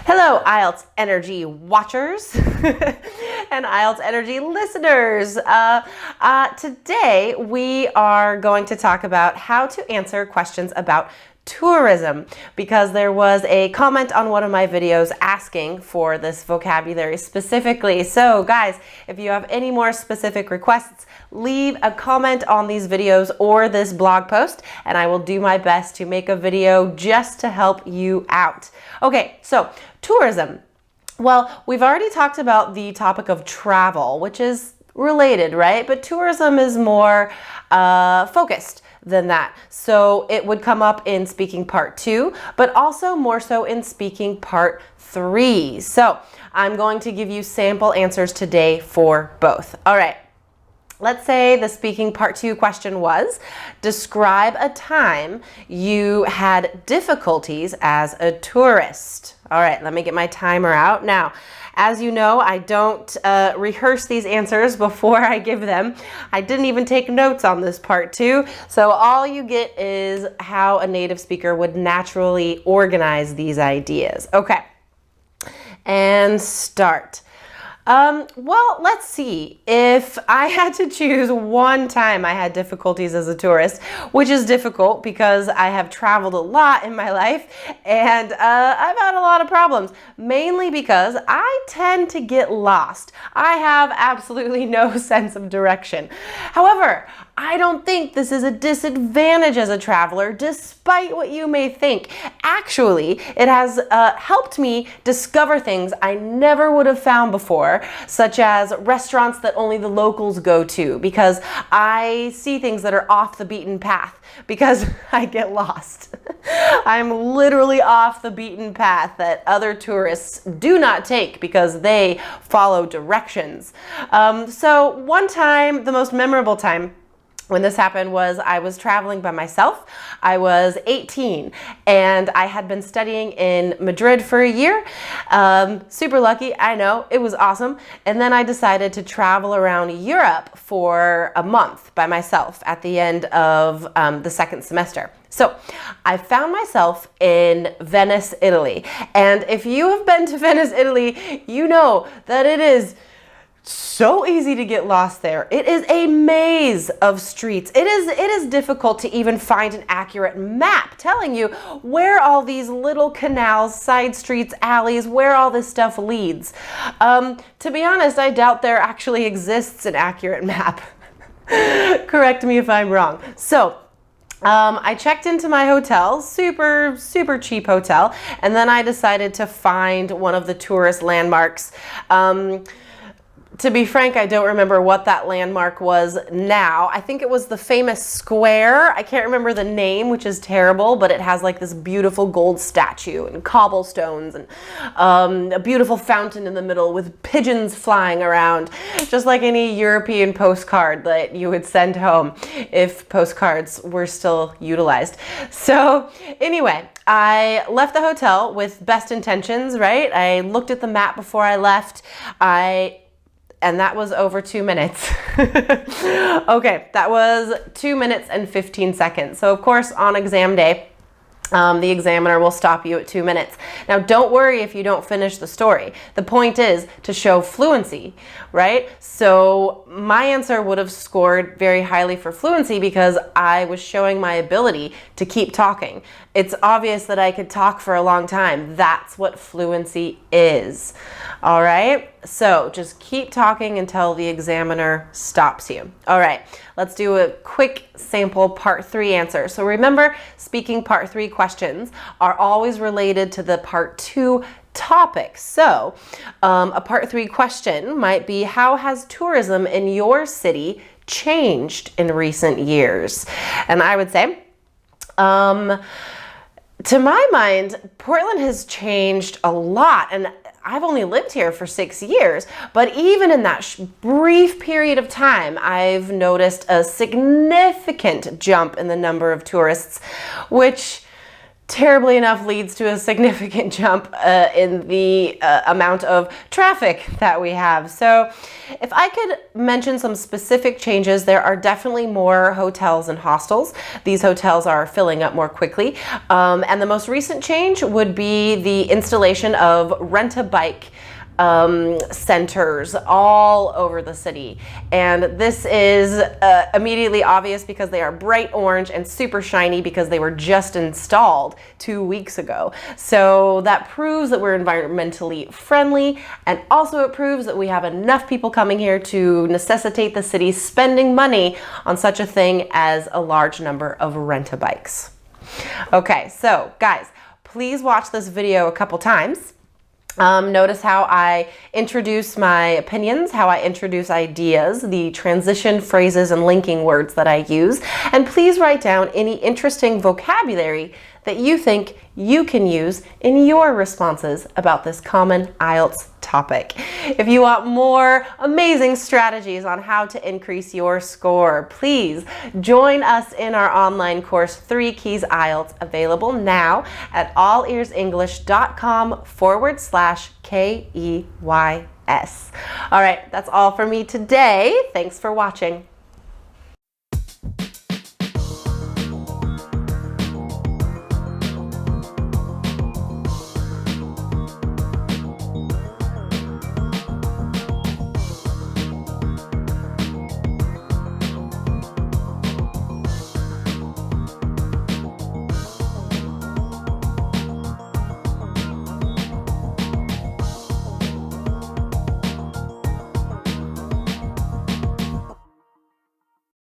Hello, IELTS Energy watchers and IELTS Energy listeners. Today we are going to talk about how to answer questions about tourism, because there was a comment on one of my videos asking for this vocabulary specifically. So guys, if you have any more specific requests, leave a comment on these videos or this blog post, and I will do my best to make a video just to help you out. Okay, so tourism. Well, we've already talked about the topic of travel, which is related, right? But tourism is more focused than that. So it would come up in speaking part 2, but also more so in speaking part 3. So I'm going to give you sample answers today for both. All right. Let's say the speaking part 2 question was, describe a time you had difficulties as a tourist. All right, let me get my timer out. Now, as you know, I don't rehearse these answers before I give them. I didn't even take notes on this part 2. So all you get is how a native speaker would naturally organize these ideas. Okay, and start. Well, let's see. If I had to choose one time I had difficulties as a tourist, which is difficult because I have traveled a lot in my life and I've had a lot of problems, mainly because I tend to get lost. I have absolutely no sense of direction. However, I don't think this is a disadvantage as a traveler, despite what you may think. Actually, it has helped me discover things I never would have found before, such as restaurants that only the locals go to, because I see things that are off the beaten path because I get lost. I'm literally off the beaten path that other tourists do not take because they follow directions. So one time, the most memorable time when this happened was I was traveling by myself. I was 18 and I had been studying in Madrid for a year. Super lucky, I know, it was awesome. And then I decided to travel around Europe for a month by myself at the end of the second semester. So I found myself in Venice, Italy. And if you have been to Venice, Italy, you know that it is so easy to get lost there. It is a maze of streets. It is difficult to even find an accurate map telling you where all these little canals, side streets, alleys, where all this stuff leads. To be honest, I doubt there actually exists an accurate map. Correct me if I'm wrong. So I checked into my hotel, super cheap hotel, and then I decided to find one of the tourist landmarks. To be frank, I don't remember what that landmark was now. I think it was the famous square. I can't remember the name, which is terrible, but it has like this beautiful gold statue and cobblestones and a beautiful fountain in the middle with pigeons flying around, just like any European postcard that you would send home if postcards were still utilized. So anyway, I left the hotel with best intentions, right? I looked at the map before I left. And that was over 2 minutes. Okay, that was 2 minutes and 15 seconds. So of course, on exam day, the examiner will stop you at 2 minutes. Now, don't worry if you don't finish the story. The point is to show fluency, right? So my answer would have scored very highly for fluency because I was showing my ability to keep talking. It's obvious that I could talk for a long time. That's what fluency is. All right? So just keep talking until the examiner stops you. All right, let's do a quick sample part 3 answer. So remember, speaking part 3 questions are always related to the part 2 topic. So a part 3 question might be, how has tourism in your city changed in recent years? And I would say, to my mind, Portland has changed a lot, and I've only lived here for 6 years, but even in that brief period of time, I've noticed a significant jump in the number of tourists, which terribly enough leads to a significant jump in the amount of traffic that we have. So if I could mention some specific changes, there are definitely more hotels and hostels. These hotels are filling up more quickly. And the most recent change would be the installation of rent-a-bike centers all over the city. And this is immediately obvious because they are bright orange and super shiny because they were just installed 2 weeks ago. So that proves that we're environmentally friendly, and also it proves that we have enough people coming here to necessitate the city spending money on such a thing as a large number of rent-a-bikes. Okay, so guys, please watch this video a couple times. Notice how I introduce my opinions, how I introduce ideas, the transition phrases and linking words that I use, and please write down any interesting vocabulary that you think you can use in your responses about this common IELTS topic. If you want more amazing strategies on how to increase your score, please join us in our online course, 3 Keys IELTS, available now at allearsenglish.com/KEYS. All right, that's all for me today. Thanks for watching.